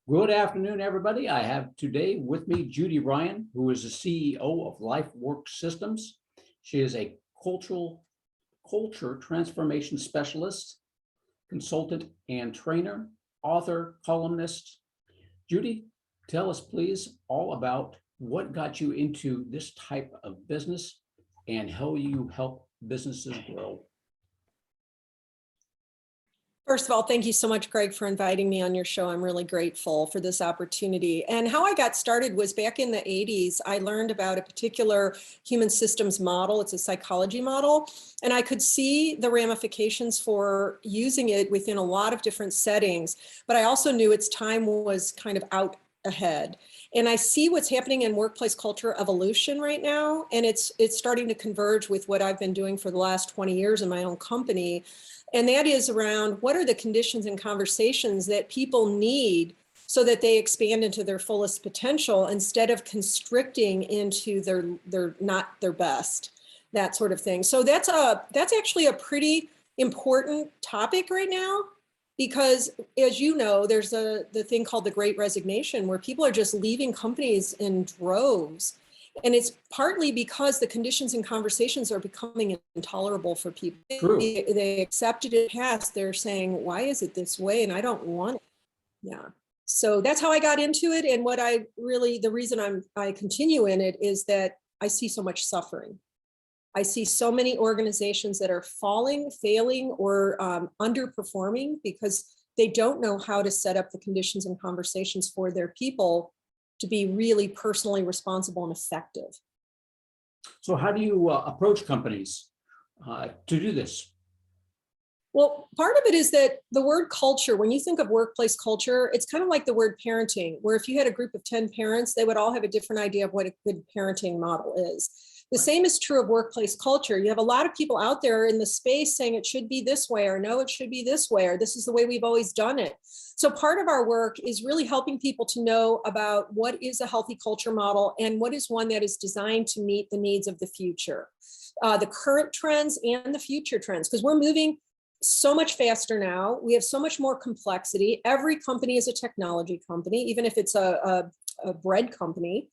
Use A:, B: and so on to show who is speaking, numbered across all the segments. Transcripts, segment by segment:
A: Good afternoon, everybody. I have today with me Judy Ryan, who is the CEO of LifeWork Systems. She is a culture transformation specialist, consultant and trainer, author, columnist. Judy, tell us please all about what got you into this type of business and how you help businesses grow.
B: First of all, thank you so much, Greg, for inviting me on your show. I'm really grateful for this opportunity. And how I got started was back in the 80s. I learned about a particular human systems model. It's a psychology model. And I could see the ramifications for using it within a lot of different settings. But I also knew its time was kind of out ahead. And I see what's happening in workplace culture evolution right now. And it's starting to converge with what I've been doing for the last 20 years in my own company. And that is around what are the conditions and conversations that people need so that they expand into their fullest potential instead of constricting into their not their best, that sort of thing. So that's actually a pretty important topic right now, because as you know, there's the thing called the Great Resignation, where people are just leaving companies in droves. And it's partly because the conditions and conversations are becoming intolerable for people.
A: True.
B: They accepted it past. They're saying, why is it this way? And I don't want it. Yeah. So that's how I got into it. And the reason I continue in it is that I see so much suffering. I see so many organizations that are failing, or underperforming because they don't know how to set up the conditions and conversations for their people to be really personally responsible and effective.
A: So how do you approach companies to do this?
B: Well, part of it is that the word culture, when you think of workplace culture, it's kind of like the word parenting, where if you had a group of 10 parents, they would all have a different idea of what a good parenting model is. The same is true of workplace culture. You have a lot of people out there in the space saying it should be this way, or no, it should be this way, or this is the way we've always done it. So part of our work is really helping people to know about what is a healthy culture model and what is one that is designed to meet the needs of the future, the current trends and the future trends, because we're moving so much faster now. We have so much more complexity. Every company is a technology company, even if it's a bread company.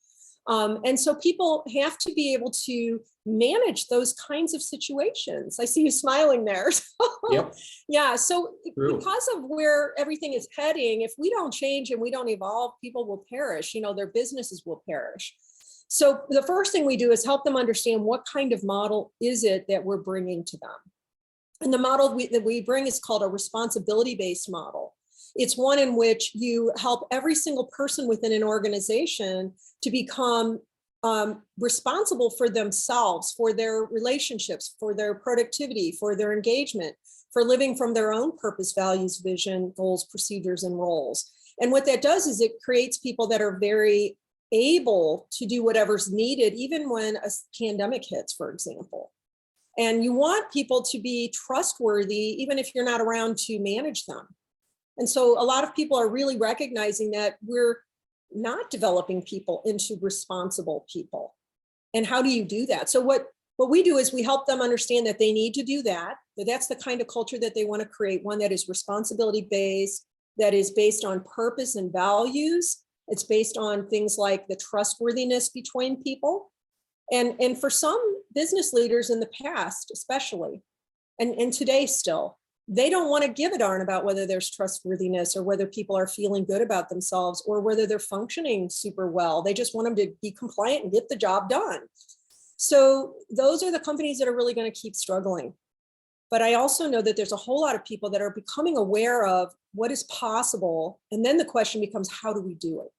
B: And so people have to be able to manage those kinds of situations. I see you smiling there.
A: Yep.
B: Yeah. So
A: True.
B: Because of where everything is heading, if we don't change and we don't evolve, people will perish. Their businesses will perish. So the first thing we do is help them understand what kind of model is it that we're bringing to them. And the model that we bring is called a responsibility-based model. It's one in which you help every single person within an organization to become responsible for themselves, for their relationships, for their productivity, for their engagement, for living from their own purpose, values, vision, goals, procedures, and roles. And what that does is it creates people that are very able to do whatever's needed, even when a pandemic hits, for example. And you want people to be trustworthy, even if you're not around to manage them. And so a lot of people are really recognizing that we're not developing people into responsible people. And how do you do that? So what we do is we help them understand that they need to do that that's the kind of culture that they want to create, one that is responsibility-based, that is based on purpose and values. It's based on things like the trustworthiness between people. And for some business leaders in the past, especially, and today still, they don't want to give a darn about whether there's trustworthiness or whether people are feeling good about themselves or whether they're functioning super well. They just want them to be compliant and get the job done. So those are the companies that are really going to keep struggling. But I also know that there's a whole lot of people that are becoming aware of what is possible. And then the question becomes, how do we do it?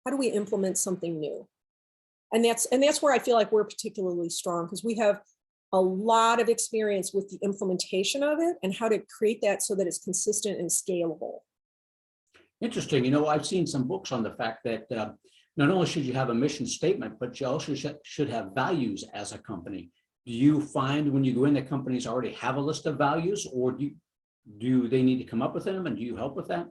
B: How do we implement something new? And that's where I feel like we're particularly strong, because we have a lot of experience with the implementation of it and how to create that so that it's consistent and scalable.
A: Interesting. I've seen some books on the fact that not only should you have a mission statement, but you also should have values as a company. Do you find when you go in that companies already have a list of values, or do they need to come up with them, and do you help with that?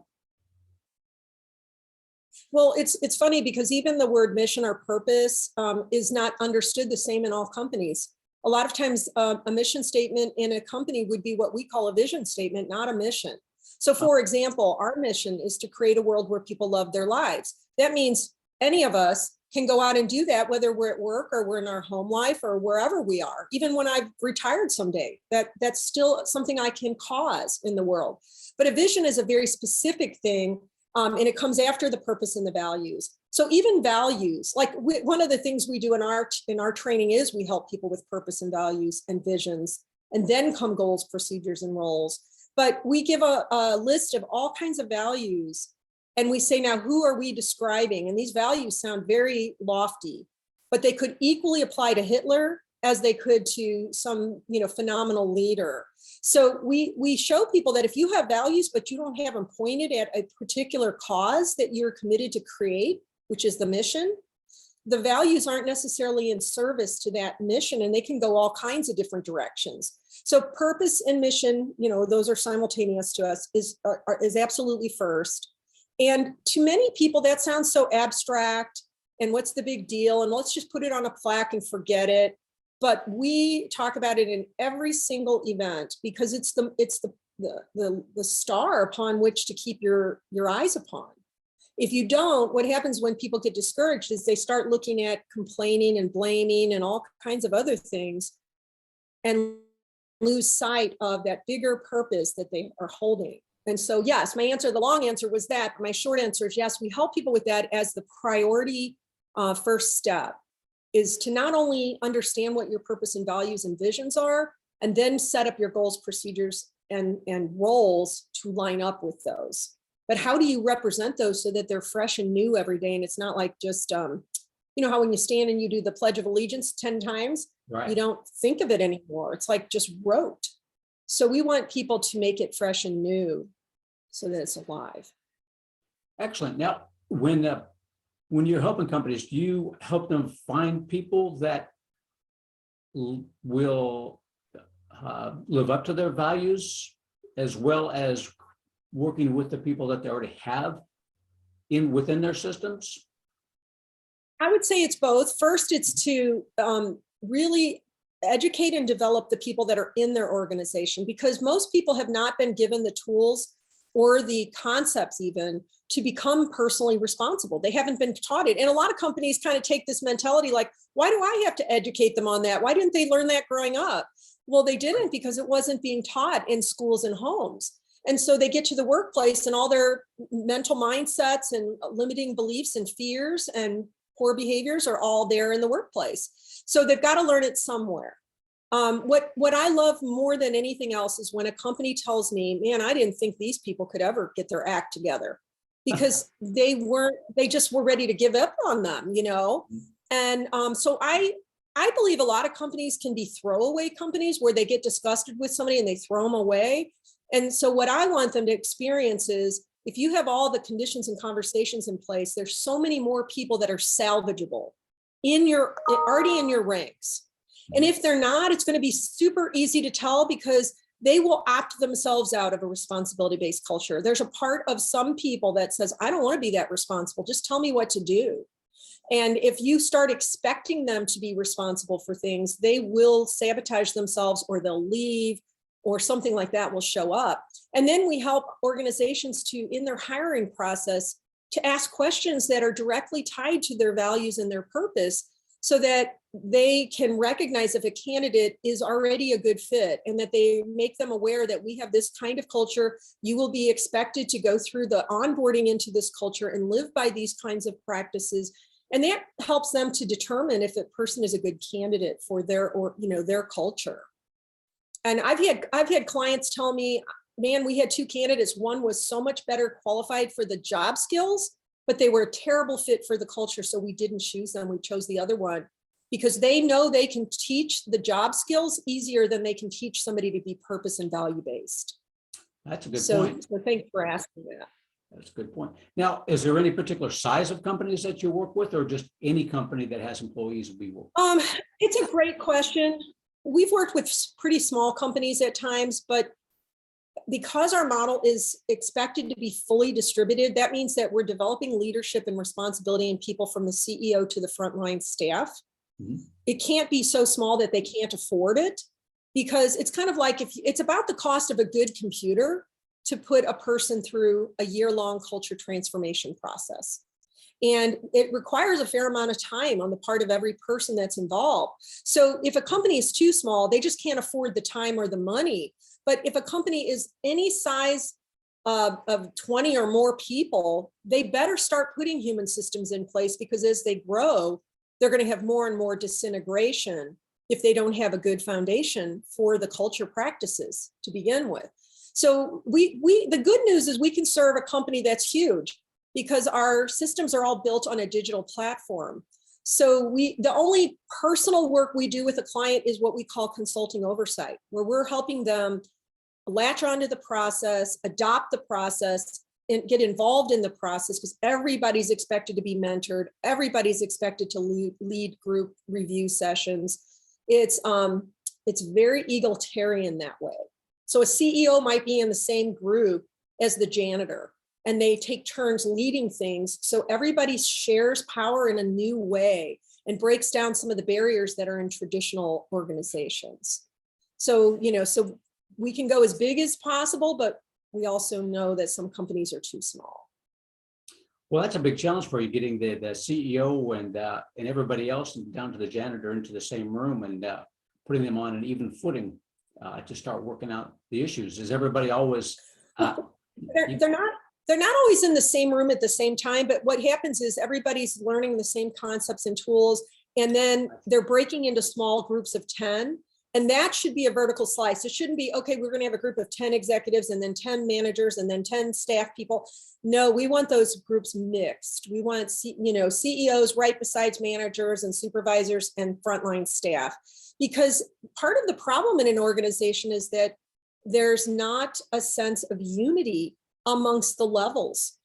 B: Well, it's funny because even the word mission or purpose is not understood the same in all companies. A lot of times a mission statement in a company would be what we call a vision statement, not a mission. So for example, our mission is to create a world where people love their lives. That means any of us can go out and do that, whether we're at work or we're in our home life or wherever we are. Even when I've retired someday, that's still something I can cause in the world. But a vision is a very specific thing, and it comes after the purpose and the values. So even values, like one of the things we do in our training is we help people with purpose and values and visions, and then come goals, procedures, and roles. But we give a list of all kinds of values. And we say, now, who are we describing? And these values sound very lofty, but they could equally apply to Hitler as they could to some, phenomenal leader. So we show people that if you have values, but you don't have them pointed at a particular cause that you're committed to create, which is the mission, the values aren't necessarily in service to that mission, and they can go all kinds of different directions. So purpose and mission, those are simultaneous to us, is absolutely first. And to many people, that sounds so abstract. And what's the big deal? And let's just put it on a plaque and forget it. But we talk about it in every single event because it's the star upon which to keep your eyes upon. If you don't, what happens when people get discouraged is they start looking at complaining and blaming and all kinds of other things and lose sight of that bigger purpose that they are holding. And so, yes, the long answer was that. My short answer is yes, we help people with that as the priority first step, is to not only understand what your purpose and values and visions are, and then set up your goals, procedures, and roles to line up with those. But how do you represent those so that they're fresh and new every day? And it's not like just, how when you stand and you do the Pledge of Allegiance 10 times, right, you don't think of it anymore. It's like just rote. So we want people to make it fresh and new so that it's alive.
A: Excellent. Now, when you're helping companies, do you help them find people that will live up to their values, as well as working with the people that they already have within their systems?
B: I would say it's both. First, it's to really educate and develop the people that are in their organization, because most people have not been given the tools or the concepts even to become personally responsible. They haven't been taught it. And a lot of companies kind of take this mentality like, why do I have to educate them on that? Why didn't they learn that growing up? Well, they didn't, because it wasn't being taught in schools and homes. And so they get to the workplace and all their mental mindsets and limiting beliefs and fears and poor behaviors are all there in the workplace. So they've got to learn it somewhere. What I love more than anything else is when a company tells me, man, I didn't think these people could ever get their act together, because they just were ready to give up on them, And so I believe a lot of companies can be throwaway companies where they get disgusted with somebody and they throw them away. And so what I want them to experience is, if you have all the conditions and conversations in place, there's so many more people that are salvageable already in your ranks. And if they're not, it's going to be super easy to tell, because they will opt themselves out of a responsibility-based culture. There's a part of some people that says, I don't want to be that responsible. Just tell me what to do. And if you start expecting them to be responsible for things, they will sabotage themselves, or they'll leave, or something like that will show up. And then we help organizations to, in their hiring process, to ask questions that are directly tied to their values and their purpose, so that they can recognize if a candidate is already a good fit, and that they make them aware that we have this kind of culture. You will be expected to go through the onboarding into this culture and live by these kinds of practices. And that helps them to determine if a person is a good candidate for their culture. And I've had clients tell me, man, we had 2 candidates. One was so much better qualified for the job skills, but they were a terrible fit for the culture. So we didn't choose them. We chose the other one, because they know they can teach the job skills easier than they can teach somebody to be purpose and value based.
A: That's a good point.
B: So thanks for asking that.
A: That's a good point. Now, is there any particular size of companies that you work with, or just any company that has employees will be working?
B: It's a great question. We've worked with pretty small companies at times, but because our model is expected to be fully distributed, that means that we're developing leadership and responsibility in people from the CEO to the frontline staff. Mm-hmm. It can't be so small that they can't afford it, because it's kind of like, if it's about the cost of a good computer. to put a person through a year-long culture transformation process. And it requires a fair amount of time on the part of every person that's involved. So if a company is too small, they just can't afford the time or the money. But if a company is any size of 20 or more people, they better start putting human systems in place, because as they grow, they're going to have more and more disintegration if they don't have a good foundation for the culture practices to begin with. So the good news is we can serve a company that's huge, because our systems are all built on a digital platform. So the only personal work we do with a client is what we call consulting oversight, where we're helping them latch onto the process, adopt the process, and get involved in the process, because everybody's expected to be mentored. Everybody's expected to lead group review sessions. It's very egalitarian that way. So a CEO might be in the same group as the janitor, and they take turns leading things. So everybody shares power in a new way and breaks down some of the barriers that are in traditional organizations. So, so we can go as big as possible, but we also know that some companies are too small.
A: Well, that's a big challenge for you, getting the CEO and everybody else down to the janitor into the same room and putting them on an even footing to start working out the issues. Is everybody always?
B: They're not always in the same room at the same time, but what happens is everybody's learning the same concepts and tools, and then they're breaking into small groups of 10. And that should be a vertical slice. It shouldn't be, okay, we're going to have a group of 10 executives and then 10 managers and then 10 staff people. No, we want those groups mixed. We want, CEOs right besides managers and supervisors and frontline staff. Because part of the problem in an organization is that there's not a sense of unity amongst the levels.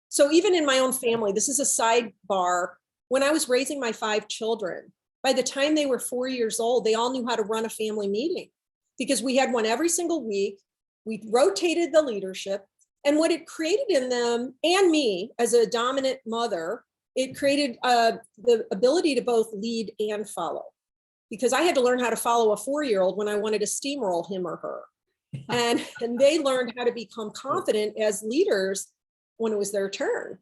B: So even in my own family, this is a sidebar. When I was raising my 5 children, by the time they were 4 years old, they all knew how to run a family meeting, because we had one every single week. We rotated the leadership, and what it created in them, and me as a dominant mother, it created the ability to both lead and follow, because I had to learn how to follow a 4-year-old when I wanted to steamroll him or her. And they learned how to become confident as leaders when it was their turn.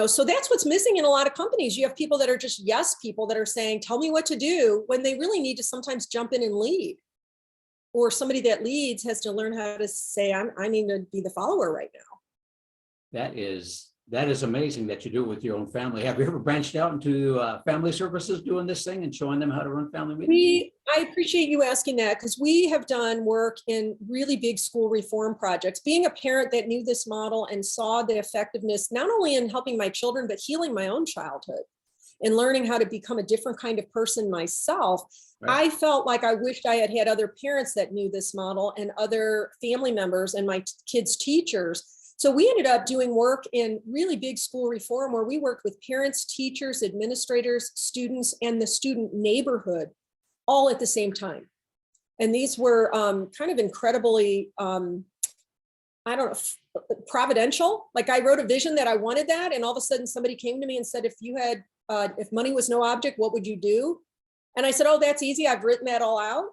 B: So that's what's missing in a lot of companies. You have people that are just yes people that are saying, tell me what to do, when they really need to sometimes jump in and lead. Or somebody that leads has to learn how to say, I need to be the follower right now.
A: That is amazing that you do it with your own family. Have you ever branched out into family services doing this thing and showing them how to run family meetings?
B: I appreciate you asking that, because we have done work in really big school reform projects. Being a parent that knew this model and saw the effectiveness, not only in helping my children, but healing my own childhood and learning how to become a different kind of person myself. Right. I felt like I wished I had had other parents that knew this model and other family members and my kids' teachers. So we ended up doing work in really big school reform, where we worked with parents, teachers, administrators, students, and the student neighborhood all at the same time. And these were kind of incredibly, providential. Like, I wrote a vision that I wanted that, and all of a sudden somebody came to me and said, if money was no object, what would you do? And I said, oh, that's easy. I've written that all out.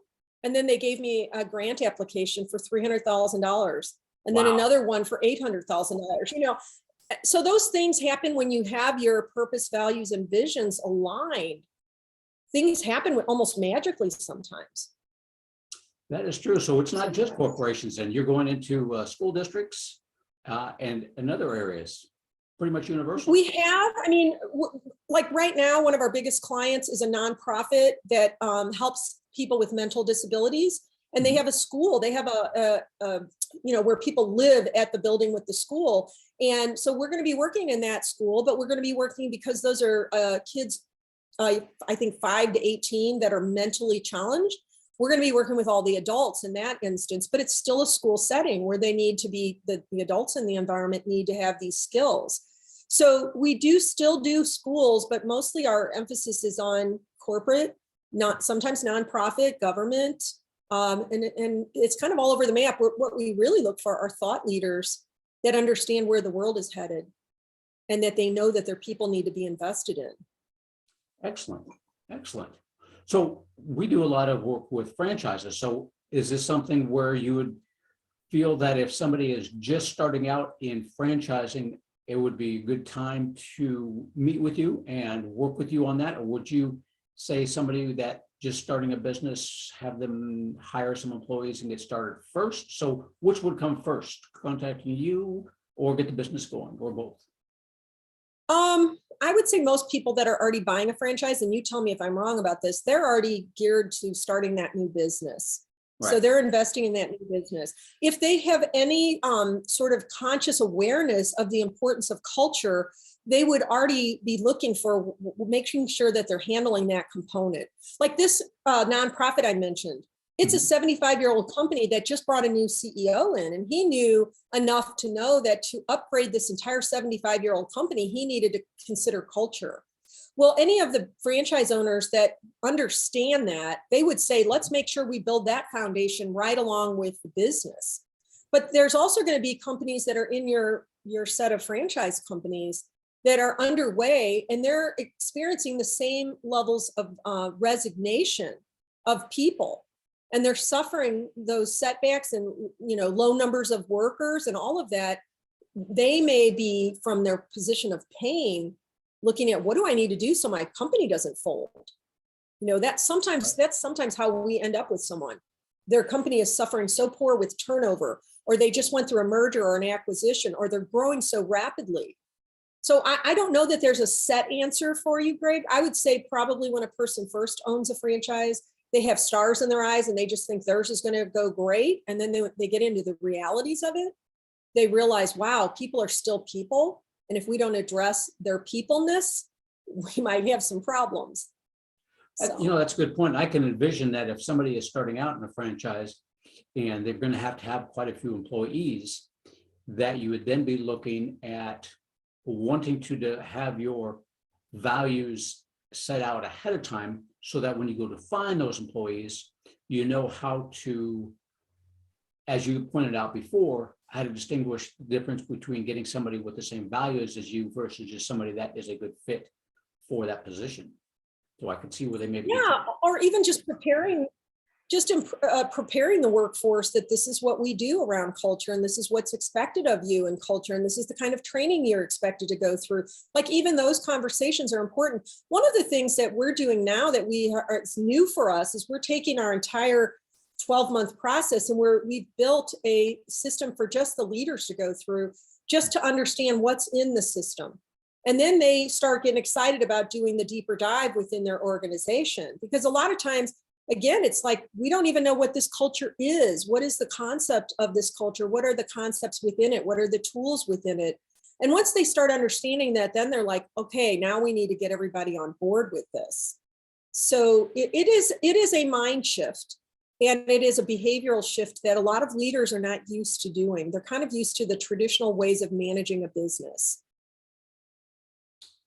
B: And then they gave me a grant application for $300,000. And then another one for $800,000, So those things happen when you have your purpose, values, and visions aligned. Things happen almost magically sometimes.
A: That is true. So it's not just corporations, and you're going into school districts and other areas, pretty much universal.
B: We have, like right now, one of our biggest clients is a nonprofit that helps people with mental disabilities. And they have a school, they have where people live at the building with the school. And so we're going to be working in that school, but we're going to be working, because those are kids, I think 5 to 18, that are mentally challenged. We're going to be working with all the adults in that instance, but it's still a school setting where they need to be, the adults in the environment need to have these skills. So we still do schools, but mostly our emphasis is on corporate, sometimes nonprofit, government. And it's kind of all over the map. What we really look for are thought leaders that understand where the world is headed, and that they know that their people need to be invested in.
A: Excellent. Excellent. So we do a lot of work with franchises. So is this something where you would feel that if somebody is just starting out in franchising, it would be a good time to meet with you and work with you on that? Or would you say somebody that just starting a business, have them hire some employees and get started first? So which would come first, contacting you or get the business going, or both?
B: I would say most people that are already buying a franchise, and you tell me if I'm wrong about this, they're already geared to starting that new business. So
A: Right.
B: they're investing in that new business. If they have any sort of conscious awareness of the importance of culture, they would already be looking for making sure that they're handling that component. Like this nonprofit I mentioned, it's a
A: Mhm.
B: 75-year-old company that just brought a new CEO in, and he knew enough to know that to upgrade this entire 75-year-old company, he needed to consider culture. Well, any of the franchise owners that understand that, they would say, let's make sure we build that foundation right along with the business. But there's also going to be companies that are in your set of franchise companies that are underway, and they're experiencing the same levels of resignation of people, and they're suffering those setbacks and low numbers of workers and all of that. They may be, from their position of pain, looking at, what do I need to do so my company doesn't fold? That's sometimes how we end up with someone. Their company is suffering so poor with turnover, or they just went through a merger or an acquisition, or they're growing so rapidly. So I don't know that there's a set answer for you, Greg. I would say probably when a person first owns a franchise, they have stars in their eyes and they just think theirs is going to go great. And then they get into the realities of it. They realize, wow, people are still people. And if we don't address their peopleness, we might have some problems.
A: That's a good point. I can envision that if somebody is starting out in a franchise and they're going to have quite a few employees, that you would then be looking at wanting to have your values set out ahead of time, so that when you go to find those employees, you know how to, as you pointed out before, how to distinguish the difference between getting somebody with the same values as you versus just somebody that is a good fit for that position. So I can see where they may be.
B: Yeah, or even just preparing the workforce that this is what we do around culture, and this is what's expected of you in culture, and this is the kind of training you're expected to go through. Like, even those conversations are important. One of the things that we're doing now that it's new for us is we're taking our entire 12-month process, and we've built a system for just the leaders to go through, just to understand what's in the system. And then they start getting excited about doing the deeper dive within their organization, because a lot of times, again, it's like, we don't even know what this culture is. What is the concept of this culture? What are the concepts within it? What are the tools within it? And once they start understanding that, then they're like, okay, now we need to get everybody on board with this. So it is a mind shift, and it is a behavioral shift that a lot of leaders are not used to doing. They're kind of used to the traditional ways of managing a business.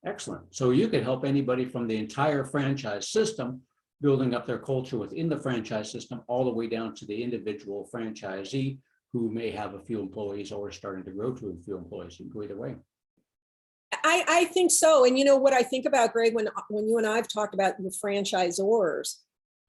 A: Excellent. So you could help anybody from the entire franchise system, building up their culture within the franchise system, all the way down to the individual franchisee who may have a few employees or starting to grow to a few employees. You can go either way.
B: I think so. And you know what I think about, Greg, when you and I have talked about the franchisors,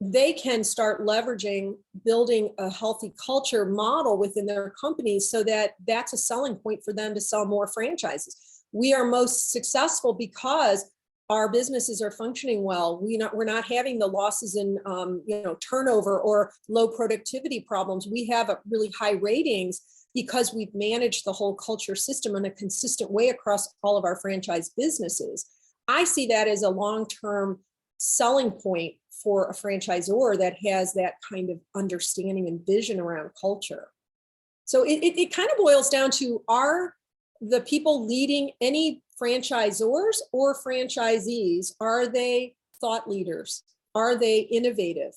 B: they can start leveraging building a healthy culture model within their companies, so that that's a selling point for them to sell more franchises. We are most successful because our businesses are functioning well. We're not having the losses in turnover or low productivity problems. We have a really high ratings because we've managed the whole culture system in a consistent way across all of our franchise businesses. I see that as a long-term selling point for a franchisor that has that kind of understanding and vision around culture. So it kind of boils down to, are the people leading any franchisors or franchisees, are they thought leaders? Are they innovative?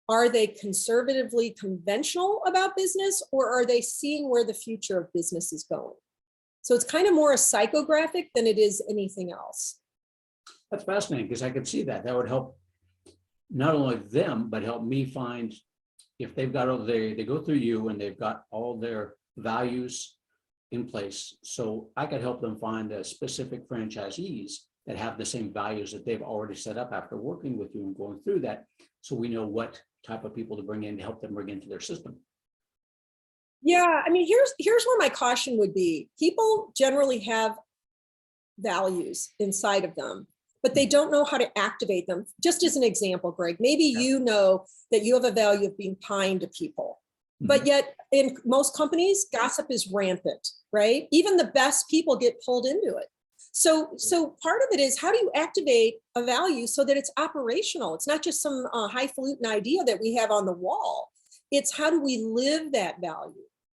B: Are they conservatively conventional about business, or are they seeing where the future of business is going? So it's kind of more a psychographic than it is anything else.
A: That's fascinating, because I could see that would help not only them, but help me find, if they've got all they go through you and they've got all their values in place. So I could help them find specific franchisees that have the same values that they've already set up after working with you and going through that. So we know what type of people to bring in to help them bring into their system.
B: Yeah, I mean, here's where my caution would be. People generally have values inside of them, but they don't know how to activate them. Just as an example, Greg, maybe you know that you have a value of being kind to people, but yet in most companies, gossip is rampant, right? Even the best people get pulled into it. So part of it is, how do you activate a value so that it's operational? It's not just some highfalutin idea that we have on the wall. It's how do we live that value?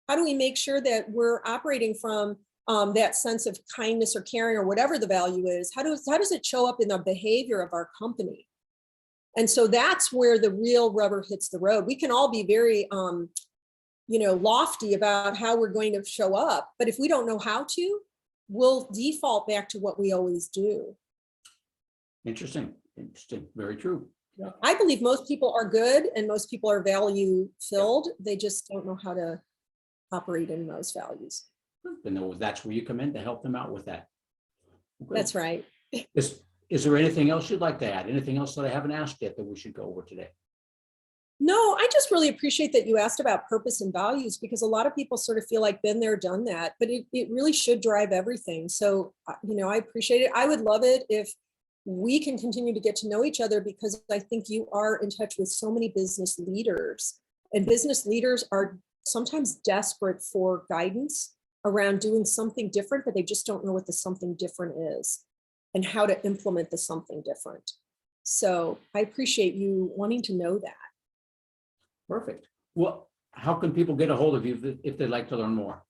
B: How do we make sure that we're operating from that sense of kindness or caring or whatever the value is? How does it show up in the behavior of our company? And so that's where the real rubber hits the road. We can all be very, lofty about how we're going to show up, but if we don't know how to, we'll default back to what we always do.
A: Interesting. Very true.
B: I believe most people are good and most people are value filled. They just don't know how to operate in those values.
A: And that's where you come in to help them out with that. Okay.
B: That's right.
A: Is there anything else you'd like to add? Anything else that I haven't asked yet that we should go over today?
B: No, I just really appreciate that you asked about purpose and values, because a lot of people sort of feel like been there, done that, but it really should drive everything. So, I appreciate it. I would love it if we can continue to get to know each other, because I think you are in touch with so many business leaders, and business leaders are sometimes desperate for guidance around doing something different, but they just don't know what the something different is and how to implement the something different. So I appreciate you wanting to know that.
A: Perfect. Well, how can people get a hold of you if they'd like to learn more?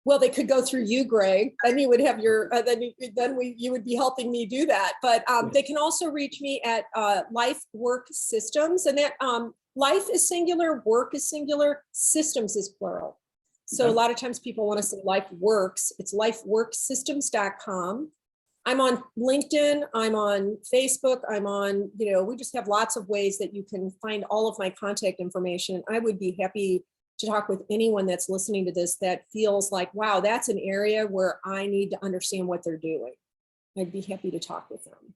B: Well, they could go through you, Greg, and you would have your, you would be helping me do that. But they can also reach me at Life Work Systems, and that life is singular, work is singular, systems is plural. So a lot of times people want to say life works. It's lifeworksystems.com. I'm on LinkedIn, I'm on Facebook, I'm on, we just have lots of ways that you can find all of my contact information. I would be happy to talk with anyone that's listening to this that feels like, wow, that's an area where I need to understand what they're doing. I'd be happy to talk with them.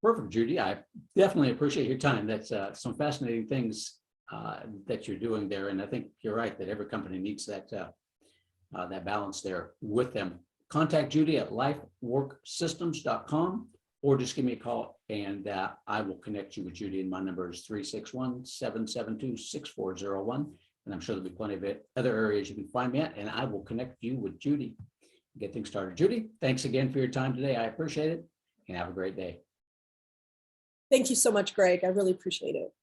A: Perfect, Judy. I definitely appreciate your time. That's some fascinating things that you're doing there. And I think you're right that every company needs that balance there with them. Contact Judy at lifeworksystems.com, or just give me a call and I will connect you with Judy. And my number is 361-772-6401. And I'm sure there'll be plenty of other areas you can find me at, and I will connect you with Judy and get things started. Judy, thanks again for your time today. I appreciate it, and have a great day.
B: Thank you so much, Greg. I really appreciate it.